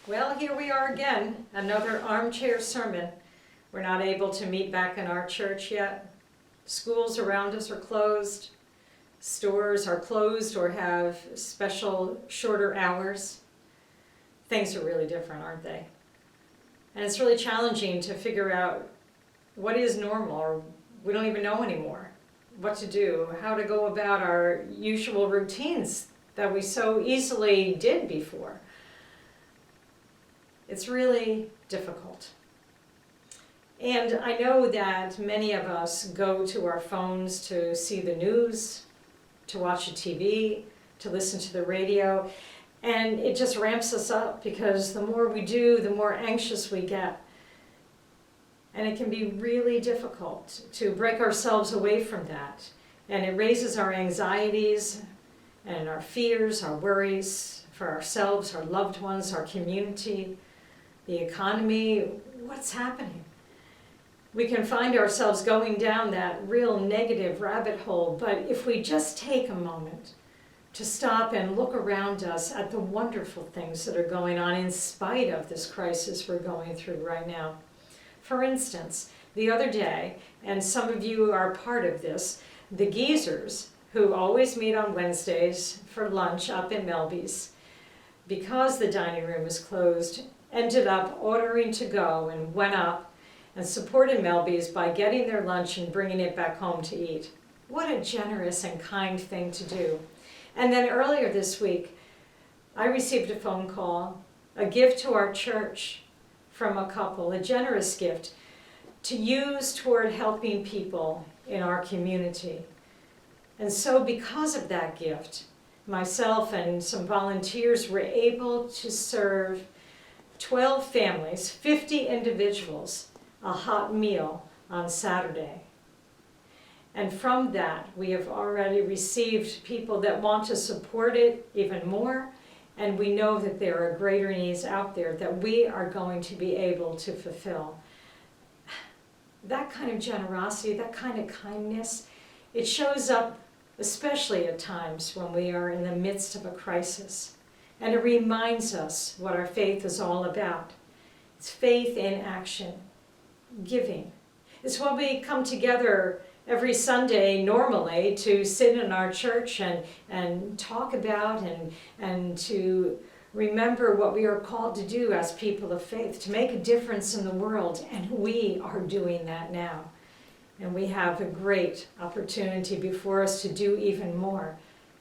Well, here we are again, another armchair sermon. We're not able to meet back in our church yet. Schools around us are closed. Stores are closed or have special shorter hours. Things are really different, aren't they? And it's really challenging to figure out what is normal, or we don't even know anymore what to do, how to go about our usual routines that we so easily did before. It's really difficult. And I know that many of us go to our phones to see the news, to watch the TV, to listen to the radio, and it just ramps us up because the more we do, the more anxious we get. And it can be really difficult to break ourselves away from that. And it raises our anxieties and our fears, our worries for ourselves, our loved ones, our community, the economy. What's happening? We can find ourselves going down that real negative rabbit hole, but if we just take a moment to stop and look around us at the wonderful things that are going on in spite of this crisis we're going through right now. For instance, the other day, and some of you are part of this, the Geezers, who always meet on Wednesdays for lunch up in Melby's, because the dining room is closed, ended up ordering to go and went up and supported Melby's by getting their lunch and bringing it back home to eat. What a generous and kind thing to do. And then earlier this week, I received a phone call, a gift to our church from a couple, a generous gift to use toward helping people in our community. And so because of that gift, myself and some volunteers were able to serve 12 families, 50 individuals, a hot meal on Saturday. And from that, we have already received people that want to support it even more, and we know that there are greater needs out there that we are going to be able to fulfill. That kind of generosity, that kind of kindness, it shows up especially at times when we are in the midst of a crisis. And it reminds us what our faith is all about. It's faith in action, giving. It's when we come together every Sunday normally to sit in our church and talk about and to remember what we are called to do as people of faith, to make a difference in the world. And we are doing that now. And we have a great opportunity before us to do even more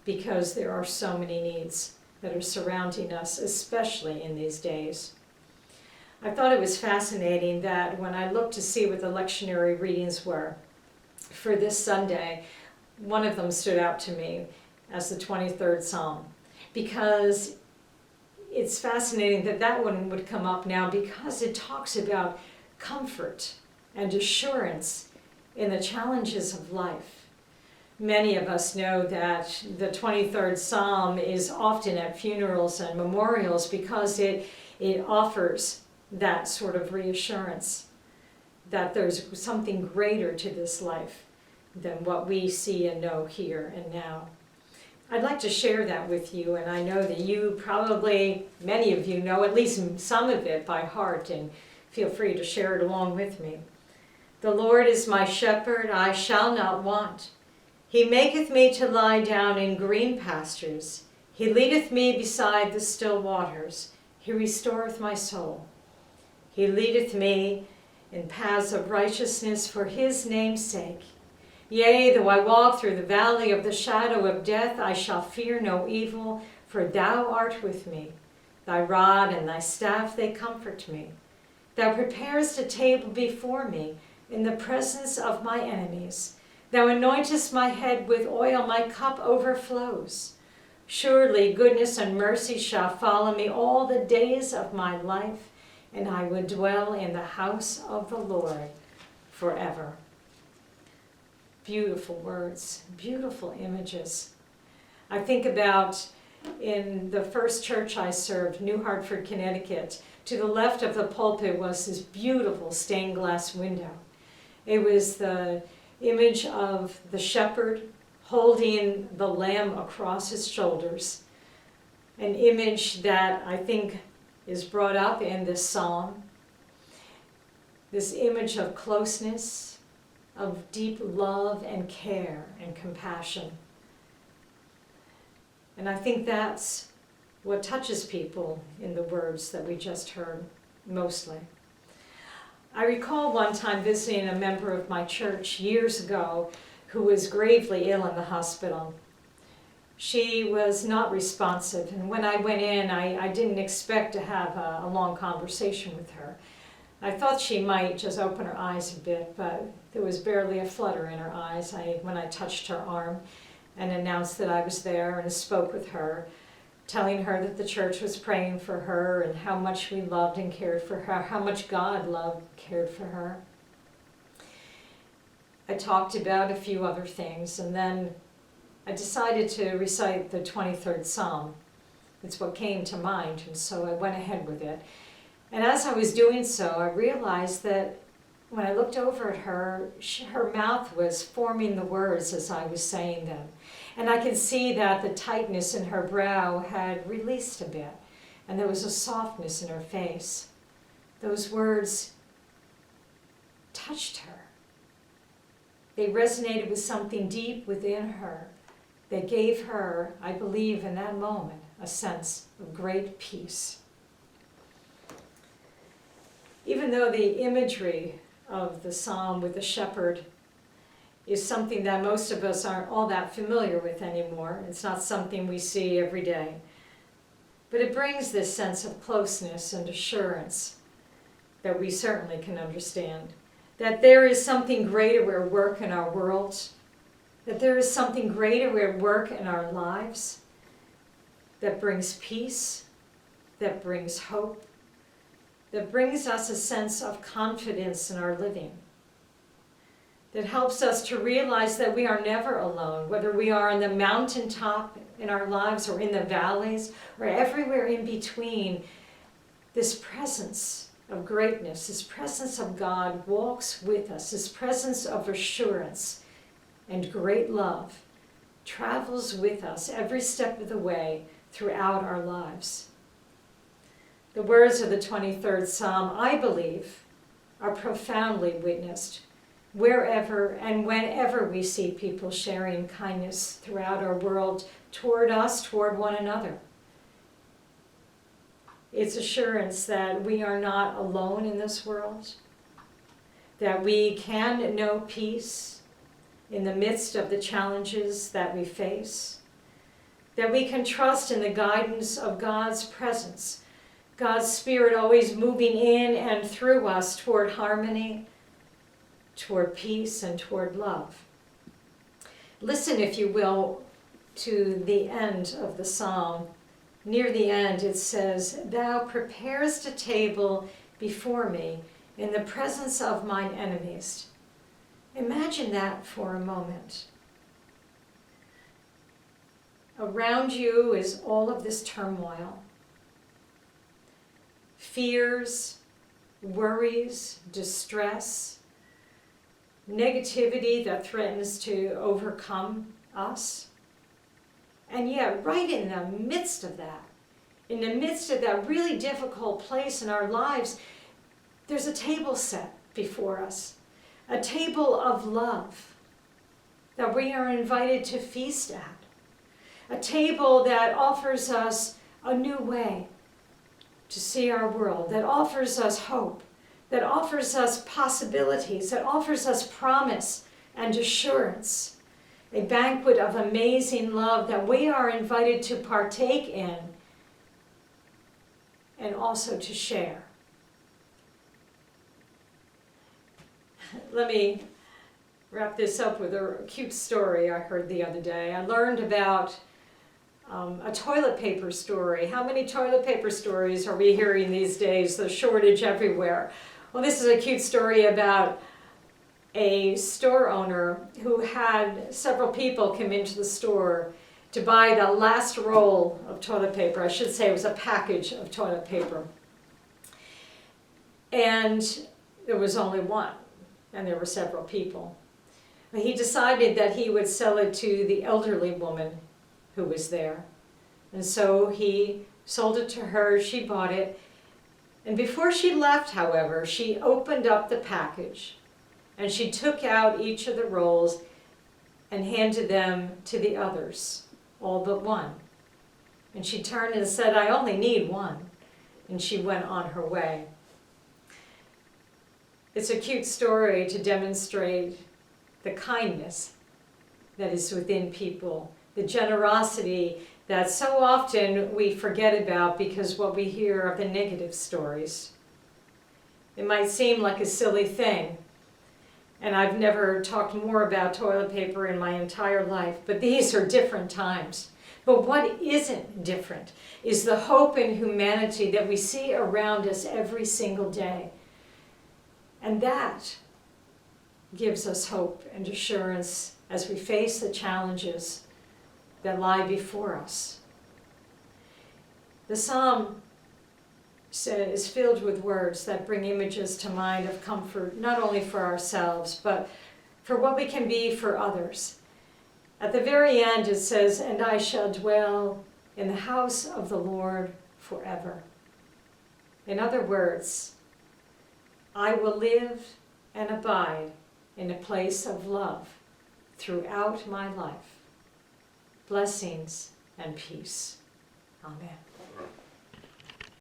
because there are so many needs that are surrounding us, especially in these days. I thought it was fascinating that when I looked to see what the lectionary readings were for this Sunday, one of them stood out to me as the 23rd Psalm, because it's fascinating that that one would come up now because it talks about comfort and assurance in the challenges of life. Many of us know that the 23rd Psalm is often at funerals and memorials because it offers that sort of reassurance that there's something greater to this life than what we see and know here and now. I'd like to share that with you, and I know that you probably, many of you know at least some of it by heart, and feel free to share it along with me. The Lord is my shepherd, I shall not want. He maketh me to lie down in green pastures. He leadeth me beside the still waters. He restoreth my soul. He leadeth me in paths of righteousness for his name's sake. Yea, though I walk through the valley of the shadow of death, I shall fear no evil, for thou art with me. Thy rod and thy staff, they comfort me. Thou preparest a table before me in the presence of my enemies. Thou anointest my head with oil, my cup overflows. Surely goodness and mercy shall follow me all the days of my life, and I would dwell in the house of the Lord forever. Beautiful words, beautiful images. I think about in the first church I served, New Hartford, Connecticut, to the left of the pulpit was this beautiful stained glass window. It was the image of the shepherd holding the lamb across his shoulders, an image that I think is brought up in this psalm. This image of closeness, of deep love and care and compassion. And I think that's what touches people in the words that we just heard, mostly. I recall one time visiting a member of my church years ago who was gravely ill in the hospital. She was not responsive, and when I went in, I didn't expect to have a long conversation with her. I thought she might just open her eyes a bit, but there was barely a flutter in her eyes when I touched her arm and announced that I was there and spoke with her, telling her that the church was praying for her and how much we loved and cared for her, how much God loved and cared for her. I talked about a few other things, and then I decided to recite the 23rd Psalm. It's what came to mind, and so I went ahead with it. And as I was doing so, I realized that when I looked over at her, her mouth was forming the words as I was saying them. And I could see that the tightness in her brow had released a bit, and there was a softness in her face. Those words touched her. They resonated with something deep within her. They gave her, I believe in that moment, a sense of great peace. Even though the imagery of the psalm with the shepherd is something that most of us aren't all that familiar with anymore, it's not something we see every day, but it brings this sense of closeness and assurance that we certainly can understand, that there is something greater at work in our world, that there is something greater at work in our lives that brings peace, that brings hope, that brings us a sense of confidence in our living, that helps us to realize that we are never alone, whether we are on the mountaintop in our lives or in the valleys or everywhere in between. This presence of greatness, this presence of God walks with us, this presence of assurance and great love travels with us every step of the way throughout our lives. The words of the 23rd Psalm, I believe, are profoundly witnessed wherever and whenever we see people sharing kindness throughout our world toward us, toward one another. It's assurance that we are not alone in this world, that we can know peace in the midst of the challenges that we face, that we can trust in the guidance of God's presence, God's Spirit always moving in and through us toward harmony, toward peace, and toward love. Listen, if you will, to the end of the psalm. Near the end it says, Thou preparest a table before me in the presence of mine enemies. Imagine that for a moment. Around you is all of this turmoil. Fears, worries, distress, negativity that threatens to overcome us. And yet, right in the midst of that, in the midst of that really difficult place in our lives, there's a table set before us, a table of love that we are invited to feast at, a table that offers us a new way to see our world, that offers us hope, that offers us possibilities, that offers us promise and assurance, a banquet of amazing love that we are invited to partake in and also to share. Let me wrap this up with a cute story I heard the other day. I learned about a toilet paper story. How many toilet paper stories are we hearing these days? The shortage everywhere. Well, this is a cute story about a store owner who had several people come into the store to buy the last roll of toilet paper. I should say it was a package of toilet paper. And there was only one, and there were several people. But he decided that he would sell it to the elderly woman who was there. And so he sold it to her, she bought it, And before she left, however, she opened up the package and she took out each of the rolls and handed them to the others, all but one. And she turned and said, "I only need one." And she went on her way. It's a cute story to demonstrate the kindness that is within people, the generosity that so often we forget about because what we hear are the negative stories. It might seem like a silly thing, and I've never talked more about toilet paper in my entire life, but these are different times. But what isn't different is the hope in humanity that we see around us every single day. And that gives us hope and assurance as we face the challenges that lie before us. The psalm is filled with words that bring images to mind of comfort, not only for ourselves, but for what we can be for others. At the very end it says, "And I shall dwell in the house of the Lord forever." In other words, I will live and abide in a place of love throughout my life. Blessings and peace. Amen.